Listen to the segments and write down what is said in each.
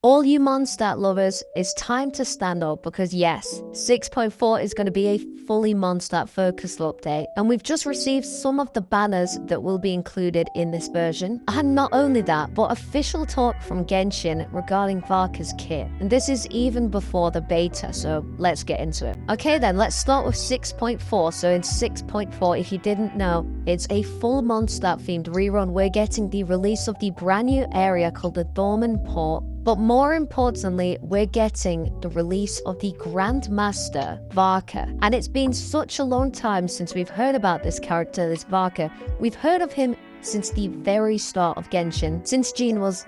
All you Mondstadt lovers, it's time to stand up because yes, 6.4 is going to be a fully Mondstadt focused update, and we've just received some of the banners that will be included in this version. And not only that, but official talk from Genshin regarding Varka's kit. And this is even before the beta, so let's get into it. Okay then, let's start with 6.4. So in 6.4, if you didn't know, it's a full Mondstadt themed rerun. We're getting the release of the brand new area called the Dornman Port. But more importantly, we're getting the release of the Grandmaster, Varka. And it's been such a long time since we've heard about this character, this Varka. We've heard of him since the very start of Genshin, since Jean was,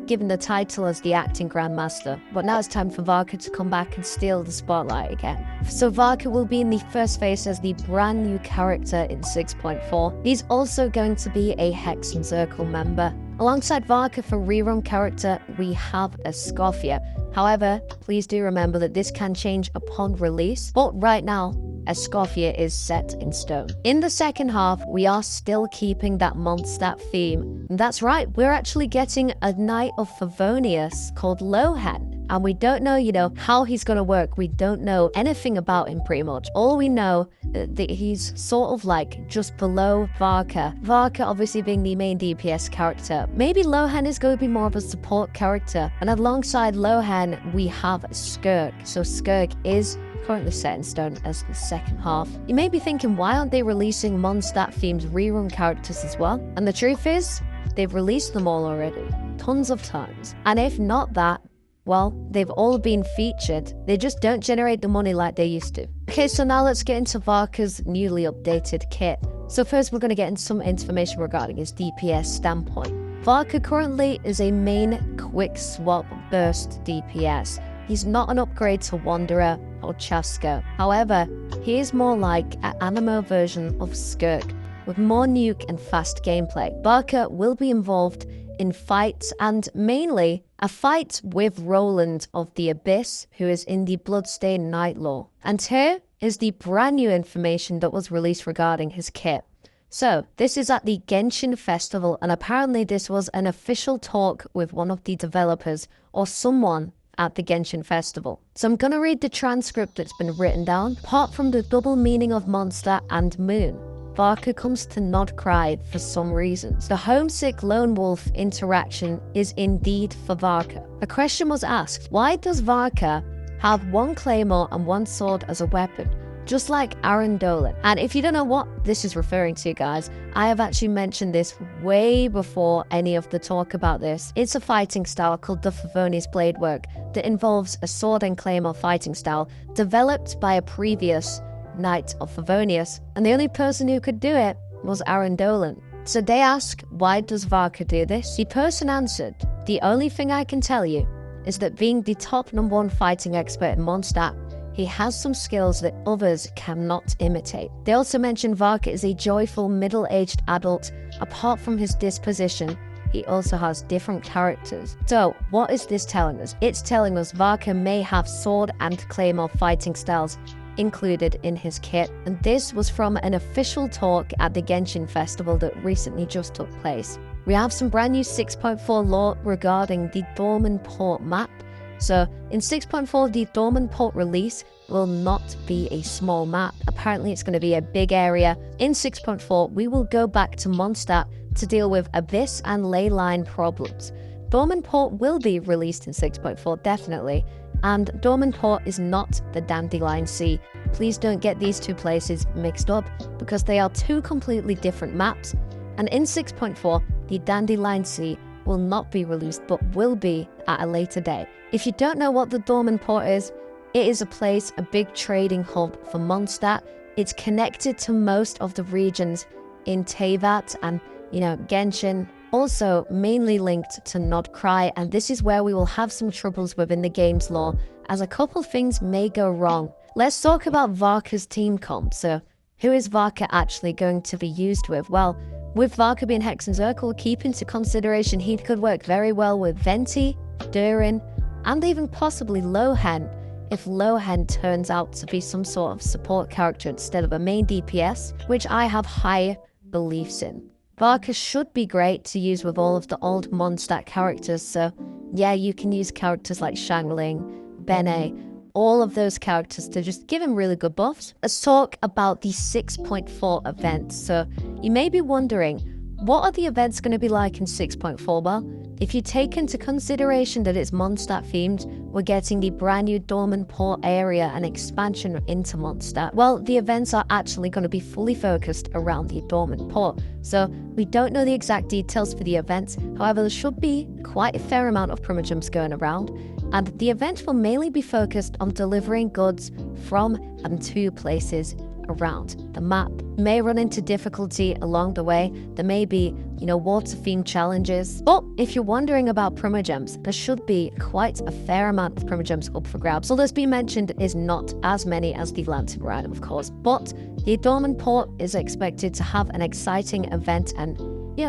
given the title as the acting Grandmaster. But now it's time for Varka to come back and steal the spotlight again. So Varka will be in the first phase as the brand new character in 6.4. He's also going to be a Hexenzirkel member. Alongside Varka for rerun character, we have a Escoffia. However, please do remember that this can change upon release, but right now, Escoffia is set in stone. In the second half, we are still keeping that Mondstadt theme. And that's right, we're actually getting a Knight of Favonius called Lohan. And we don't know, how he's gonna work. We don't know anything about him pretty much. All we know that he's sort of like just below Varka. Varka obviously being the main DPS character. Maybe Lohan is going to be more of a support character. And alongside Lohan, we have Skirk. So Skirk is currently set in stone as the second half. You may be thinking, why aren't they releasing Mondstadt themed rerun characters as well? And the truth is, they've released them all already. Tons of times. And if not that, well, they've all been featured. They just don't generate the money like they used to. Okay, so now let's get into Varka's newly updated kit. So first we're going to get into some information regarding his DPS standpoint. Varka currently is a main quick swap burst DPS. He's not an upgrade to Wanderer or Chaska. However, he is more like an animo version of Skirk, with more nuke and fast gameplay. Varka will be involved in fights, and mainly a fight with Roland of the Abyss, who is in the Bloodstained Night Lore. And here is the brand new information that was released regarding his kit. So, this is at the Genshin Festival, and apparently this was an official talk with one of the developers or someone at the Genshin Festival. So I'm gonna read the transcript that's been written down. Apart from the double meaning of monster and moon, Varka comes to not cry for some reasons. The homesick lone wolf interaction is indeed for Varka. A question was asked, why does Varka have one claymore and one sword as a weapon, just like Arendolan? And if you don't know what this is referring to, guys, I have actually mentioned this way before any of the talk about this. It's a fighting style called the Favonius Blade Work that involves a sword and claymore fighting style developed by a previous Knight of Favonius, and the only person who could do it was Arendolan. So they ask, why does Varka do this? The person answered, the only thing I can tell you is that being the top #1 fighting expert in Mondstadt, he has some skills that others cannot imitate. They also mention Varka is a joyful middle-aged adult. Apart from his disposition, he also has different characters. So what is this telling us? It's telling us Varka may have sword and claymore fighting styles included in his kit, and this was from an official talk at the Genshin Festival that recently just took place. We have some brand new 6.4 lore regarding the Dornman Port map. So in 6.4, the Dornman Port release will not be a small map. Apparently it's going to be a big area. In 6.4, we will go back to Mondstadt to deal with abyss and leyline problems. Dornman Port will be released in 6.4, definitely. And Dornman Port is not the Dandelion Sea. Please don't get these two places mixed up because they are two completely different maps. And in 6.4, the Dandelion Sea will not be released but will be at a later date. If you don't know what the Dornman Port is, it is a place, a big trading hub for Mondstadt. It's connected to most of the regions in Teyvat and, Genshin. Also, mainly linked to Nodcry, and this is where we will have some troubles within the game's lore, as a couple things may go wrong. Let's talk about Varka's team comp. So, who is Varka actually going to be used with? Well, with Varka being Hexenzirkel, keep into consideration he could work very well with Venti, Durin, and even possibly Lohan, if Lohan turns out to be some sort of support character instead of a main DPS, which I have high beliefs in. Varka should be great to use with all of the old Mondstadt characters, so yeah, you can use characters like Shangling, Bene, all of those characters to just give him really good buffs. Let's talk about the 6.4 events. So you may be wondering, what are the events going to be like in 6.4? Well, if you take into consideration that it's Mondstadt themed, we're getting the brand new Dornman Port area and expansion into Mondstadt. Well, the events are actually going to be fully focused around the Dornman Port. So we don't know the exact details for the events. However, there should be quite a fair amount of primogams going around. And the event will mainly be focused on delivering goods from and to places around the map. You may run into difficulty along the way. There may be, water theme challenges. But if you're wondering about primogems, there should be quite a fair amount of primogems up for grabs. All that's been mentioned is not as many as the Lantern Rider, of course, but the Dornman Port is expected to have an exciting event and,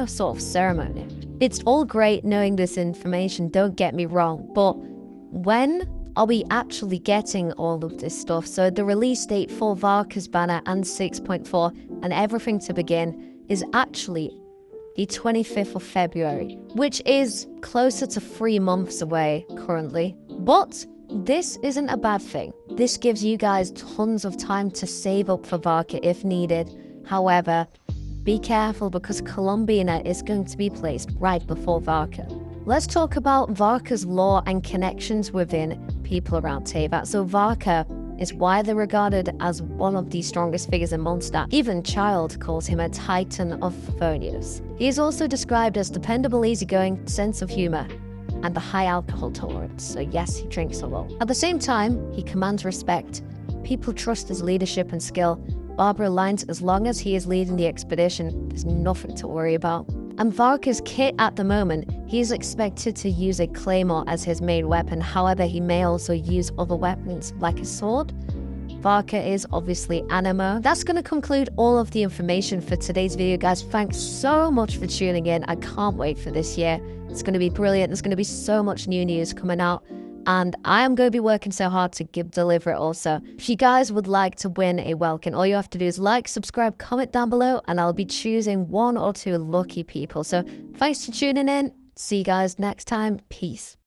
sort of ceremony. It's all great knowing this information, don't get me wrong, but when are we actually getting all of this stuff? So the release date for Varka's banner and 6.4 and everything to begin is actually the 25th of February, which is closer to 3 months away currently. But this isn't a bad thing. This gives you guys tons of time to save up for Varka if needed. However, be careful because Columbina is going to be placed right before Varka. Let's talk about Varka's lore and connections within people around Teyvat. So Varka is widely regarded as one of the strongest figures in Mondstadt. Even Child calls him a titan of Favonius. He is also described as dependable, easygoing, sense of humor, and a high alcohol tolerance. So yes, he drinks a lot. At the same time, he commands respect. People trust his leadership and skill. Barbara aligns as long as he is leading the expedition, there's nothing to worry about. And Varka's kit at the moment, he is expected to use a claymore as his main weapon. However, he may also use other weapons like a sword. Varka is obviously Animo. That's going to conclude all of the information for today's video, guys. Thanks so much for tuning in. I can't wait for this year. It's going to be brilliant. There's going to be so much new news coming out. And I am going to be working so hard to deliver it also. If you guys would like to win a Welkin, all you have to do is like, subscribe, comment down below, and I'll be choosing 1 or 2 lucky people. So thanks for tuning in. See you guys next time. Peace.